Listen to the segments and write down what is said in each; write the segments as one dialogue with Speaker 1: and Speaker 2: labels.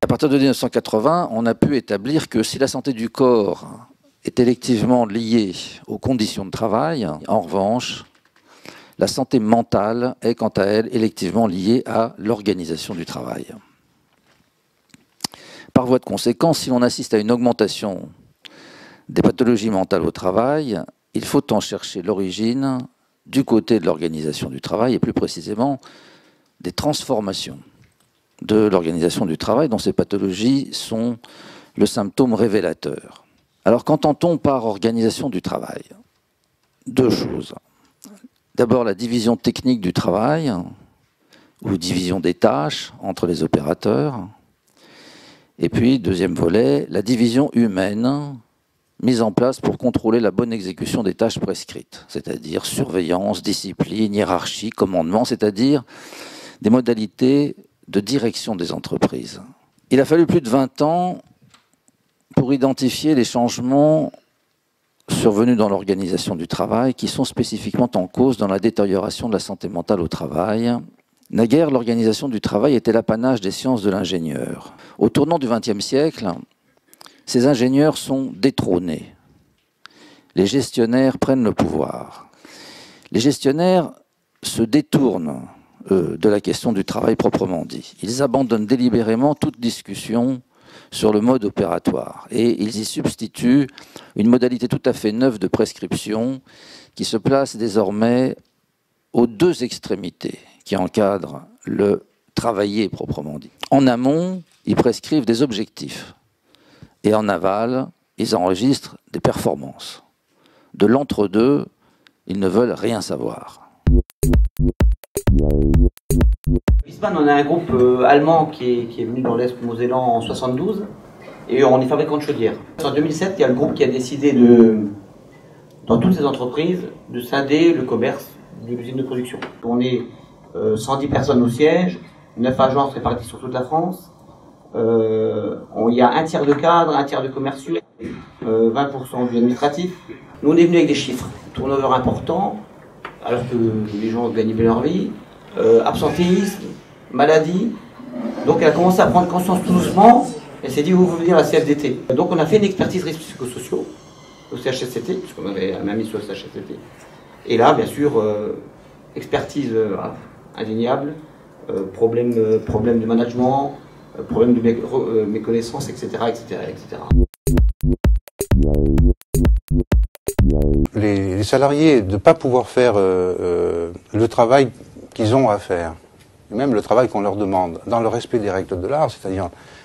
Speaker 1: À partir de 1980, on a pu établir que si la santé du corps est électivement liée aux conditions de travail, en revanche, la santé mentale est quant à elle électivement liée à l'organisation du travail. Par voie de conséquence, si l'on assiste à une augmentation des pathologies mentales au travail, il faut en chercher l'origine du côté de l'organisation du travail et plus précisément des transformations de l'organisation du travail dont ces pathologies sont le symptôme révélateur. Alors qu'entend-on par organisation du travail? Deux choses. D'abord la division technique du travail ou division des tâches entre les opérateurs. Et puis, deuxième volet, la division humaine mise en place pour contrôler la bonne exécution des tâches prescrites, c'est-à-dire surveillance, discipline, hiérarchie, commandement, c'est-à-dire des modalités de direction des entreprises. Il a fallu plus de 20 ans pour identifier les changements survenus dans l'organisation du travail qui sont spécifiquement en cause dans la détérioration de la santé mentale au travail. Naguère, l'organisation du travail était l'apanage des sciences de l'ingénieur. Au tournant du XXe siècle, ces ingénieurs sont détrônés. Les gestionnaires prennent le pouvoir. Les gestionnaires se détournent de la question du travail proprement dit. Ils abandonnent délibérément toute discussion sur le mode opératoire et ils y substituent une modalité tout à fait neuve de prescription qui se place désormais aux deux extrémités qui encadrent le travailler proprement dit. En amont, ils prescrivent des objectifs et en aval, ils enregistrent des performances. De l'entre-deux, ils ne veulent rien savoir.
Speaker 2: Wiesmann, on a un groupe allemand qui est venu dans l'Est Mosellan en 72 et on est fabricant de chaudières. En 2007, il y a le groupe qui a décidé dans toutes ces entreprises de scinder le commerce de l'usine de production. On est 110 personnes au siège, 9 agences réparties sur toute la France. Il y a un tiers de cadres, un tiers de commerciaux, 20% du administratif. Nous on est venu avec des chiffres, turnover important, alors que les gens gagnent bien leur vie, absentéisme, maladie. Donc elle a commencé à prendre conscience tout doucement, elle s'est dit où vous venir à la CFDT. Donc on a fait une expertise risques psychosociaux au CHSCT, puisqu'on avait la main mise sur le CHSCT. Et là, bien sûr, expertise indéniable, problème de management, problème de méconnaissance, etc., etc., etc.
Speaker 3: Les salariés de ne pas pouvoir faire le travail qu'ils ont à faire, et même le travail qu'on leur demande, dans le respect des règles de l'art, c'est-à-dire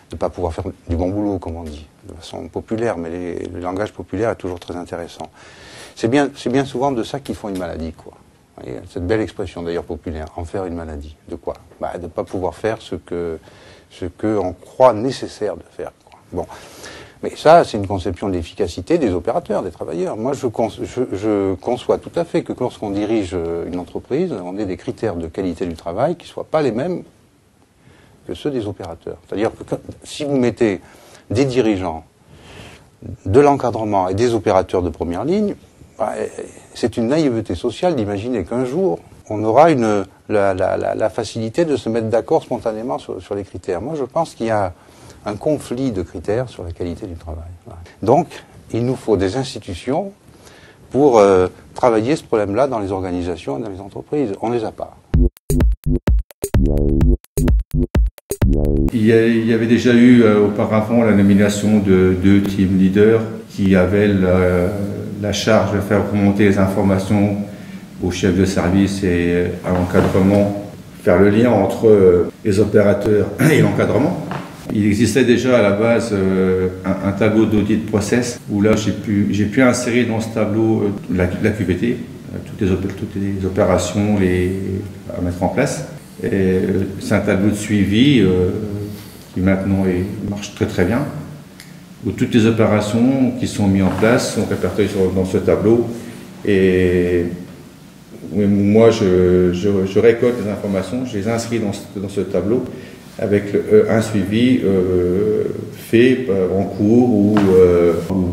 Speaker 3: de ne pas pouvoir faire du bon boulot, comme on dit, de façon populaire, mais le langage populaire est toujours très intéressant. C'est bien souvent de ça qu'ils font une maladie, quoi. Vous voyez, cette belle expression d'ailleurs populaire, en faire une maladie. De quoi? De ne pas pouvoir faire ce que on croit nécessaire de faire, quoi. Bon. Mais ça, c'est une conception de l'efficacité des opérateurs, des travailleurs. Moi, je conçois tout à fait que lorsqu'on dirige une entreprise, on ait des critères de qualité du travail qui ne soient pas les mêmes que ceux des opérateurs. C'est-à-dire que si vous mettez des dirigeants, de l'encadrement et des opérateurs de première ligne, c'est une naïveté sociale d'imaginer qu'un jour, on aura la facilité de se mettre d'accord spontanément sur les critères. Moi, je pense qu'il y a un conflit de critères sur la qualité du travail. Donc, il nous faut des institutions pour travailler ce problème-là dans les organisations et dans les entreprises. On ne les a pas.
Speaker 4: Il y avait déjà eu auparavant la nomination de 2 team leaders qui avaient la charge de faire remonter les informations au chef de service et à l'encadrement, faire le lien entre les opérateurs et l'encadrement. Il existait déjà à la base un tableau d'audit process où là j'ai pu insérer dans ce tableau la QVT, toutes les opérations à mettre en place. C'est un tableau de suivi qui maintenant marche très très bien, où toutes les opérations qui sont mises en place sont répertoriées dans ce tableau. Et moi je récolte les informations, je les inscris dans ce tableau avec un suivi fait en cours ou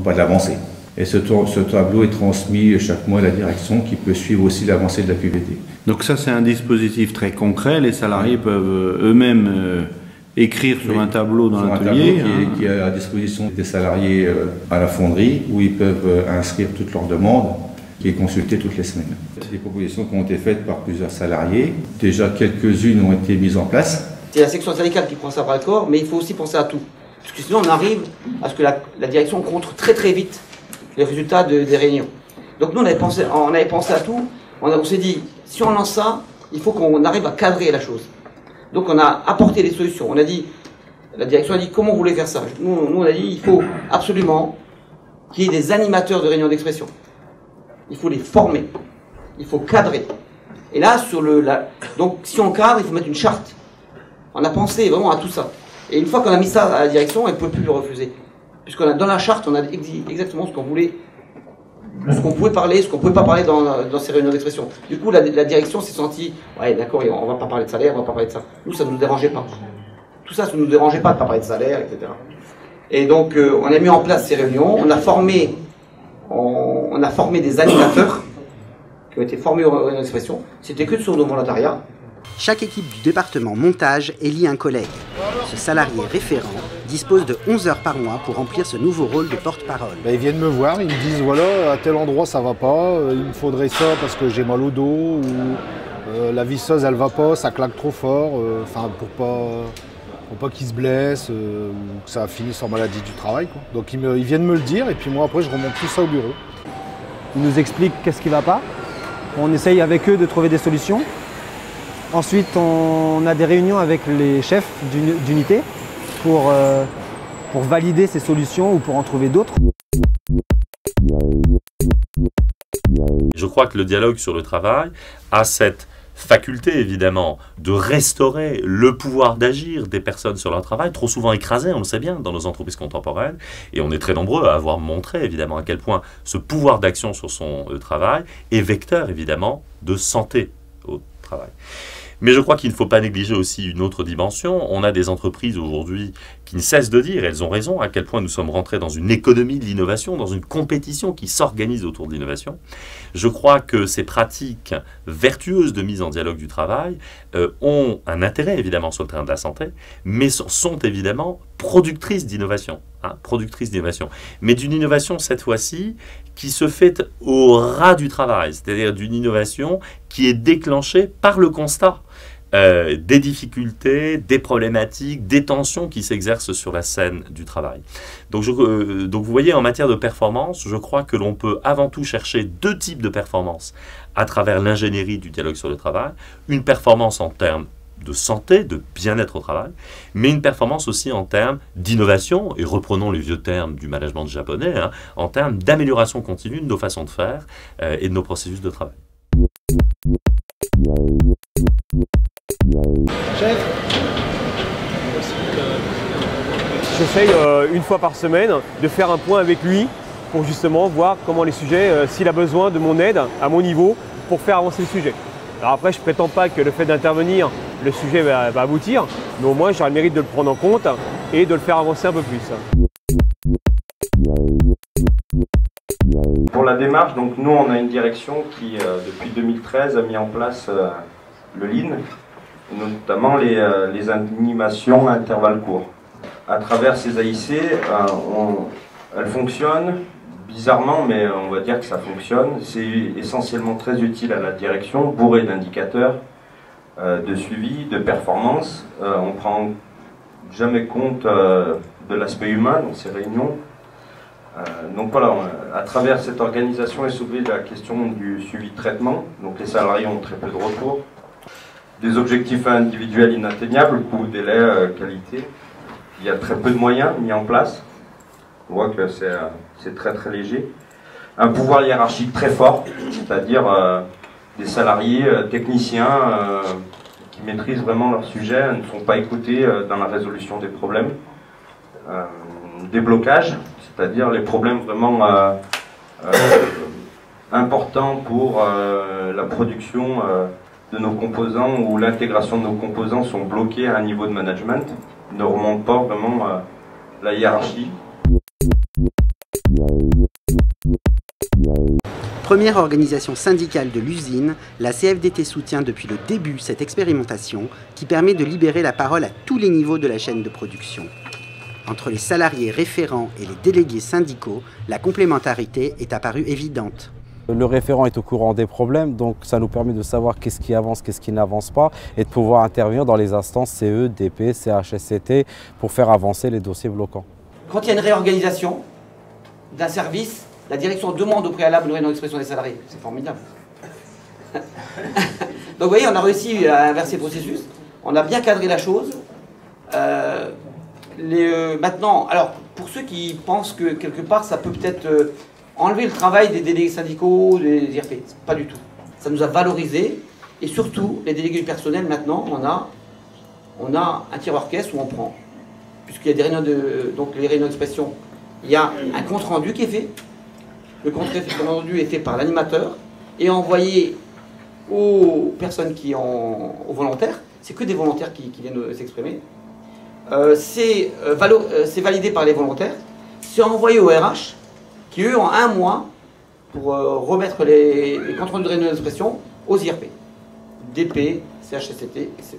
Speaker 4: pas d'avancée. Et ce tableau est transmis chaque mois à la direction qui peut suivre aussi l'avancée de la QVT.
Speaker 5: Donc ça c'est un dispositif très concret, les salariés peuvent eux-mêmes écrire sur un tableau dans
Speaker 4: sur un
Speaker 5: l'atelier.
Speaker 4: tableau qui est à disposition des salariés à la fonderie, où ils peuvent inscrire toutes leurs demandes, qui est consultée toutes les semaines. C'est des propositions qui ont été faites par plusieurs salariés. Déjà, quelques-unes ont été mises en place.
Speaker 2: C'est la section syndicale qui prend ça par le corps, mais il faut aussi penser à tout. Parce que sinon, on arrive à ce que la direction contre très très vite les résultats des réunions. Donc nous, on avait pensé à tout. On s'est dit, si on lance ça, il faut qu'on arrive à cadrer la chose. Donc on a apporté des solutions. On a dit, la direction a dit, comment vous voulez faire ça? Nous, on a dit, il faut absolument qu'il y ait des animateurs de réunions d'expression. Il faut les former. Il faut cadrer. Et là, donc si on cadre, il faut mettre une charte. On a pensé vraiment à tout ça. Et une fois qu'on a mis ça à la direction, elle ne peut plus le refuser. Puisqu'on a dans la charte, on a dit exactement ce qu'on voulait, ce qu'on pouvait parler, ce qu'on ne pouvait pas parler dans ces réunions d'expression. Du coup, la direction s'est sentie, ouais, d'accord, on ne va pas parler de salaire, on ne va pas parler de ça. Nous, ça ne nous dérangeait pas. Tout ça ne nous dérangeait pas de ne pas parler de salaire, etc. Et donc, on a mis en place ces réunions, on a formé des animateurs qui ont été formés aux réunions d'expression. C'était que sur nos volontariats.
Speaker 6: Chaque équipe du département montage élit un collègue. Ce salarié référent dispose de 11 heures par mois pour remplir ce nouveau rôle de porte-parole.
Speaker 7: Ils viennent me voir, ils me disent voilà, à tel endroit ça va pas, il me faudrait ça parce que j'ai mal au dos, ou la visseuse elle va pas, ça claque trop fort, pour pas qu'ils se blessent, ou que ça finisse en maladie du travail, quoi. Donc ils viennent me le dire et puis moi après je remonte tout ça au bureau.
Speaker 8: Ils nous expliquent qu'est-ce qui ne va pas, on essaye avec eux de trouver des solutions. Ensuite, on a des réunions avec les chefs d'unité pour valider ces solutions ou pour en trouver d'autres.
Speaker 9: Je crois que le dialogue sur le travail a cette faculté, évidemment, de restaurer le pouvoir d'agir des personnes sur leur travail, trop souvent écrasé, on le sait bien, dans nos entreprises contemporaines. Et on est très nombreux à avoir montré, évidemment, à quel point ce pouvoir d'action sur son travail est vecteur, évidemment, de santé au travail. Mais je crois qu'il ne faut pas négliger aussi une autre dimension. On a des entreprises aujourd'hui qui ne cessent de dire, et elles ont raison, à quel point nous sommes rentrés dans une économie de l'innovation, dans une compétition qui s'organise autour de l'innovation. Je crois que ces pratiques vertueuses de mise en dialogue du travail ont un intérêt évidemment sur le terrain de la santé, mais sont évidemment productrices d'innovation. Productrices d'innovation. Mais d'une innovation cette fois-ci qui se fait au ras du travail, c'est-à-dire d'une innovation qui est déclenchée par le constat des difficultés, des problématiques, des tensions qui s'exercent sur la scène du travail. Donc vous voyez, en matière de performance, je crois que l'on peut avant tout chercher deux types de performances à travers l'ingénierie du dialogue sur le travail. Une performance en termes de santé, de bien-être au travail, mais une performance aussi en termes d'innovation, et reprenons les vieux termes du management japonais, en termes d'amélioration continue de nos façons de faire et de nos processus de travail.
Speaker 10: Chef, j'essaye une fois par semaine de faire un point avec lui pour justement voir comment les sujets, s'il a besoin de mon aide à mon niveau pour faire avancer le sujet. Alors après, je ne prétends pas que le fait d'intervenir, le sujet va aboutir, mais au moins j'aurai le mérite de le prendre en compte et de le faire avancer un peu plus.
Speaker 11: Pour la démarche, donc nous on a une direction qui depuis 2013 a mis en place le Lean, notamment les animations à intervalles courts. À travers ces AIC, elles fonctionnent bizarrement, mais on va dire que ça fonctionne. C'est essentiellement très utile à la direction, bourré d'indicateurs, de suivi, de performance. On ne prend jamais compte de l'aspect humain dans ces réunions. Donc voilà, à travers cette organisation est soulevée la question du suivi de traitement. Donc les salariés ont très peu de retours. Des objectifs individuels inatteignables, coût, délai, qualité. Il y a très peu de moyens mis en place. On voit que c'est très très léger. Un pouvoir hiérarchique très fort, c'est-à-dire des salariés techniciens qui maîtrisent vraiment leur sujet, ne sont pas écoutés dans la résolution des problèmes. Des blocages, c'est-à-dire les problèmes vraiment importants pour la production de nos composants ou l'intégration de nos composants sont bloqués à un niveau de management, ne remontent pas vraiment la hiérarchie.
Speaker 6: Première organisation syndicale de l'usine, la CFDT soutient depuis le début cette expérimentation qui permet de libérer la parole à tous les niveaux de la chaîne de production. Entre les salariés référents et les délégués syndicaux, la complémentarité est apparue évidente.
Speaker 5: Le référent est au courant des problèmes, donc ça nous permet de savoir qu'est-ce qui avance, qu'est-ce qui n'avance pas, et de pouvoir intervenir dans les instances CE, DP, CHSCT pour faire avancer les dossiers bloquants.
Speaker 2: Quand il y a une réorganisation d'un service, la direction demande au préalable une réunion d'expression des salariés. C'est formidable. Donc vous voyez, on a réussi à inverser le processus, on a bien cadré la chose. Maintenant, alors pour ceux qui pensent que quelque part ça peut peut-être enlever le travail des délégués syndicaux, des IRP, pas du tout. Ça nous a valorisé et surtout les délégués du personnel maintenant, on a un tir-orchestre où on prend, puisqu'il y a des réunions donc les réunions d'expression, il y a un compte rendu qui est fait. Le compte rendu est fait par l'animateur et envoyé aux personnes aux volontaires. C'est que des volontaires qui viennent s'exprimer. C'est validé par les volontaires. C'est envoyé au RH qui, eux, ont 1 mois pour remettre les comptes rendus de réunion d'expression aux IRP, DP, CHSCT, etc.